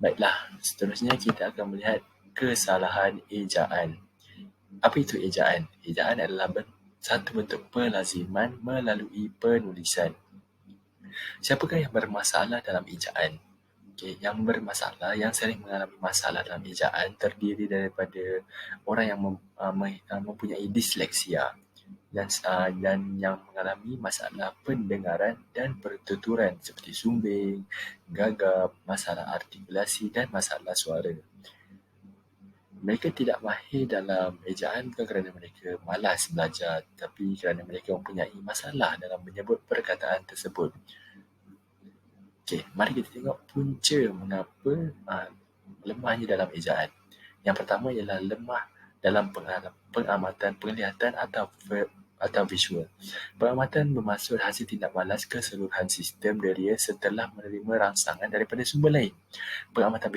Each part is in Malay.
Baiklah, seterusnya kita akan melihat kesalahan ejaan. Apa itu ejaan? Ejaan adalah satu bentuk pelaziman melalui penulisan. Siapakah yang bermasalah dalam ejaan? Yang bermasalah, yang sering mengalami masalah dalam ejaan terdiri daripada orang yang mempunyai disleksia dan yang mengalami masalah pendengaran dan pertuturan seperti sumbing, gagap, masalah artikulasi dan masalah suara. Mereka tidak mahir dalam ejaan bukan kerana mereka malas belajar, tapi kerana mereka mempunyai masalah dalam menyebut perkataan tersebut. Mari kita tengok punca mengapa lemahnya dalam ejaan. Yang pertama ialah lemah dalam pengamatan penglihatan atau visual. Pengamatan bermaksud hasil tindak balas keseluruhan sistem deria setelah menerima rangsangan daripada sumber lain. Pengamatan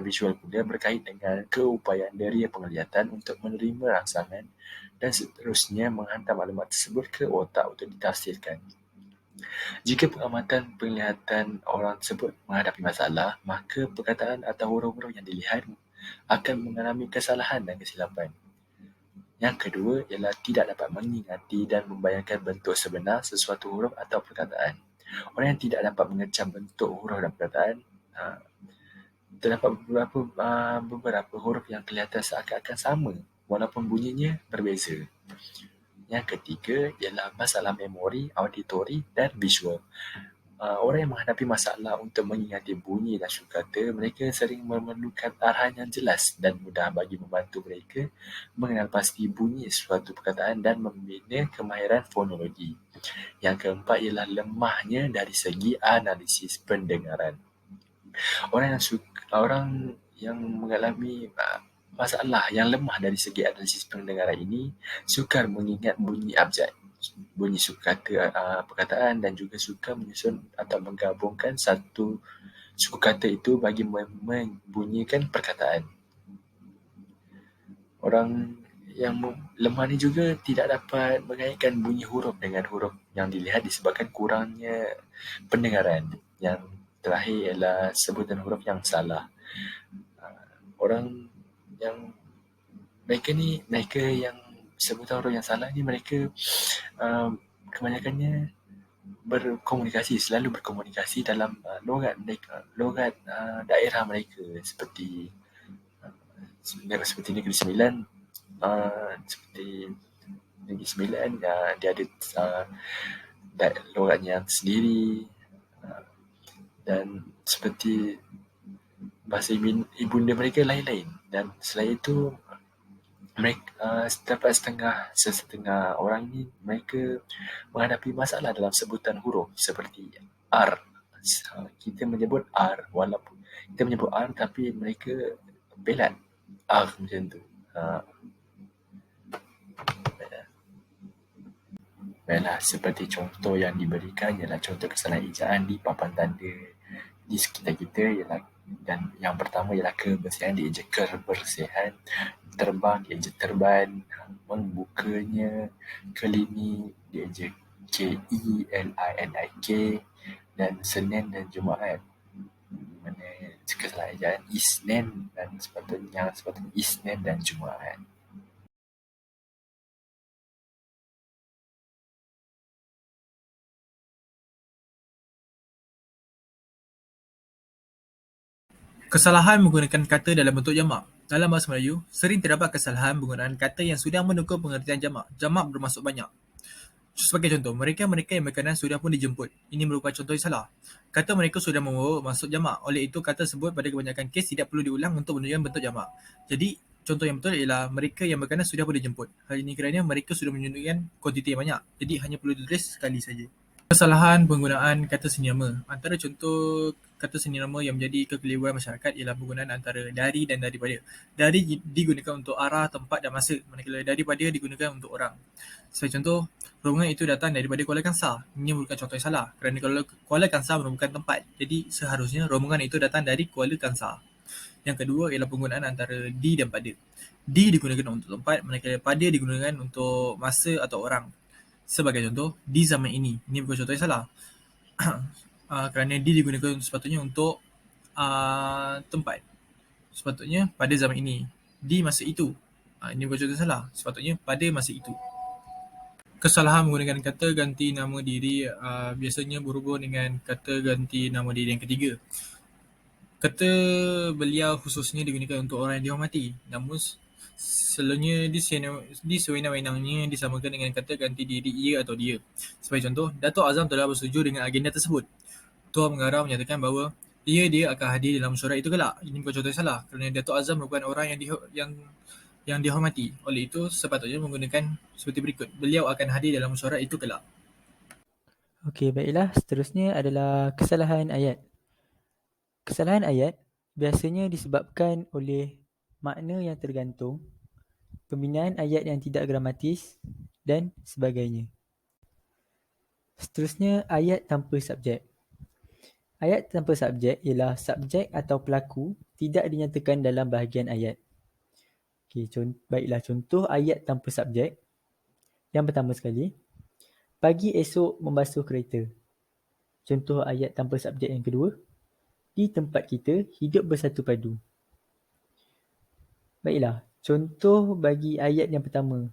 visual pula berkait dengan keupayaan deria penglihatan untuk menerima rangsangan dan seterusnya menghantar maklumat tersebut ke otak untuk ditafsirkan. Jika pengamatan penglihatan orang tersebut menghadapi masalah, maka perkataan atau huruf-huruf yang dilihat akan mengalami kesalahan dan kesilapan. Yang kedua ialah tidak dapat mengingati dan membayangkan bentuk sebenar sesuatu huruf atau perkataan. Orang yang tidak dapat mengecam bentuk huruf dan perkataan, terdapat beberapa huruf yang kelihatan seakan-akan sama walaupun bunyinya berbeza. Yang ketiga ialah masalah memori, auditori dan visual. Orang yang menghadapi masalah untuk mengingati bunyi dan sukata, mereka sering memerlukan arahan yang jelas dan mudah bagi membantu mereka mengenal pasti bunyi suatu perkataan dan membina kemahiran fonologi. Yang keempat ialah lemahnya dari segi analisis pendengaran. Orang yang mengalami masalah yang lemah dari segi analisis pendengaran ini sukar mengingat bunyi abjad, bunyi sukata perkataan dan juga sukar menyusun atau menggabungkan satu sukata itu bagi membunyikan perkataan. Orang yang lemah ni juga tidak dapat mengaitkan bunyi huruf dengan huruf yang dilihat disebabkan kurangnya pendengaran. Yang terakhir ialah sebutan huruf yang salah. Orang yang mereka yang sebutan huruf yang salah ni mereka kebanyakannya selalu berkomunikasi dalam logat daerah mereka seperti Negeri Sembilan, seperti Negeri Sembilan, dia ada logatnya yang sendiri, dan seperti bahasa ibunda mereka lain-lain. Dan selain itu, mereka setengah orang ni mereka menghadapi masalah dalam sebutan huruf seperti R. Kita menyebut R walaupun kita menyebut R tapi mereka belat R macam tu. Baiklah, seperti contoh yang diberikan ialah contoh kesalahan ejaan di papan tanda di sekitar kita ialah, dan yang pertama ialah kebersihan dieja kebersihan, terbang dieja terban, membukanya, kelini dieja KELINIK, dan Senin dan Jumaat mana kesalahan ejaan Isnin dan sepatutnya Isnin dan Jumaat. Kesalahan menggunakan kata dalam bentuk jamak. Dalam bahasa Melayu, sering terdapat kesalahan penggunaan kata yang sudah menukar pengertian jamak. Jamak bermaksud banyak. Sebagai contoh, mereka yang berkenan sudah pun dijemput. Ini merupakan contoh yang salah. Kata mereka sudah membawa maksud jamak. Oleh itu, kata tersebut pada kebanyakan kes tidak perlu diulang untuk menunjukkan bentuk jamak. Jadi, contoh yang betul ialah mereka yang berkenan sudah pun dijemput. Hal ini kerana mereka sudah menunjukkan kuantiti yang banyak. Jadi, hanya perlu ditulis sekali saja. Kesalahan penggunaan kata senirama. Antara contoh kata senirama yang menjadi kekeliruan masyarakat ialah penggunaan antara dari dan daripada. Dari digunakan untuk arah, tempat dan masa, manakala daripada digunakan untuk orang. Sebagai contoh, rombongan itu datang daripada Kuala Kangsar. Ini merupakan contoh yang salah kerana Kuala Kangsar merupakan tempat. Jadi seharusnya rombongan itu datang dari Kuala Kangsar. Yang kedua ialah penggunaan antara di dan pada. Di digunakan untuk tempat, manakala pada digunakan untuk masa atau orang. Sebagai contoh, di zaman ini. Ini bukan contoh yang salah. Kerana di digunakan sepatutnya untuk tempat. Sepatutnya pada zaman ini, di masa itu. Ini bukan contoh salah. Sepatutnya pada masa itu. Kesalahan menggunakan kata ganti nama diri biasanya berhubung dengan kata ganti nama diri yang ketiga. Kata beliau khususnya digunakan untuk orang yang dihormati, namun selalunya disewenang-wenangnya disamakan dengan kata ganti diri ia atau dia. Sebagai contoh, Datuk Azam telah bersetuju dengan agenda tersebut. Tuan Pengarah menyatakan bahawa dia akan hadir dalam mesyuarat itu kelak. Ini bukan contoh yang salah kerana Datuk Azam merupakan orang yang dihormati. Oleh itu, sepatutnya menggunakan seperti berikut. Beliau akan hadir dalam mesyuarat itu kelak. Okey, baiklah. Seterusnya adalah kesalahan ayat. Kesalahan ayat biasanya disebabkan oleh makna yang tergantung, pembinaan ayat yang tidak gramatis dan sebagainya. Seterusnya, ayat tanpa subjek. Ayat tanpa subjek ialah subjek atau pelaku tidak dinyatakan dalam bahagian ayat. Okey, baiklah, contoh ayat tanpa subjek. Yang pertama sekali, pagi esok membasuh kereta. Contoh ayat tanpa subjek yang kedua, di tempat kita hidup bersatu padu. Baiklah, contoh bagi ayat yang pertama.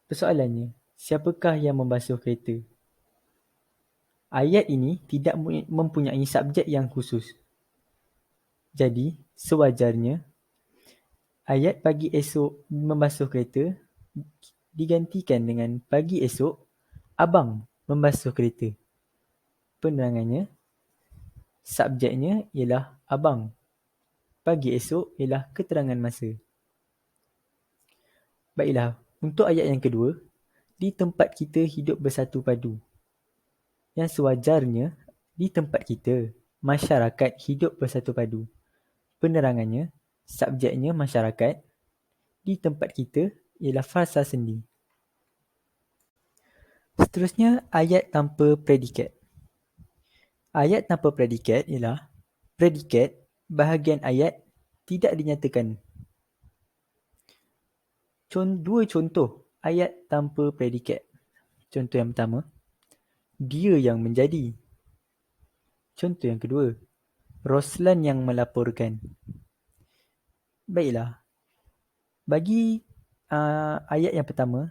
Persoalannya, siapakah yang membasuh kereta? Ayat ini tidak mempunyai subjek yang khusus. Jadi, sewajarnya, ayat pagi esok membasuh kereta digantikan dengan pagi esok abang membasuh kereta. Penerangannya, subjeknya ialah abang. Pagi esok ialah keterangan masa. Baiklah, untuk ayat yang kedua, di tempat kita hidup bersatu padu. Yang sewajarnya, di tempat kita, masyarakat hidup bersatu padu. Penerangannya, subjeknya masyarakat, di tempat kita ialah fasa sendi. Seterusnya, ayat tanpa predikat. Ayat tanpa predikat ialah predikat bahagian ayat tidak dinyatakan. Dua contoh ayat tanpa predikat. Contoh yang pertama, dia yang menjadi. Contoh yang kedua, Roslan yang melaporkan. Baiklah, bagi ayat yang pertama,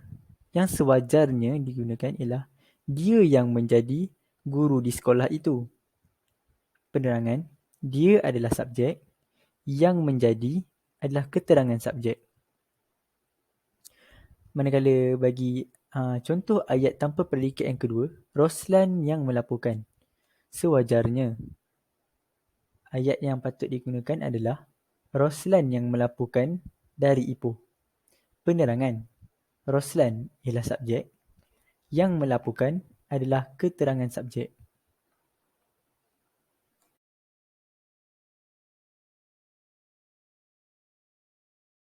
yang sewajarnya digunakan ialah dia yang menjadi guru di sekolah itu. Penerangan, dia adalah subjek, yang menjadi adalah keterangan subjek. Manakala bagi contoh ayat tanpa predikat yang kedua, Roslan yang melaporkan. Sewajarnya, ayat yang patut digunakan adalah Roslan yang melaporkan dari Ipoh. Penerangan, Roslan ialah subjek, yang melaporkan adalah keterangan subjek.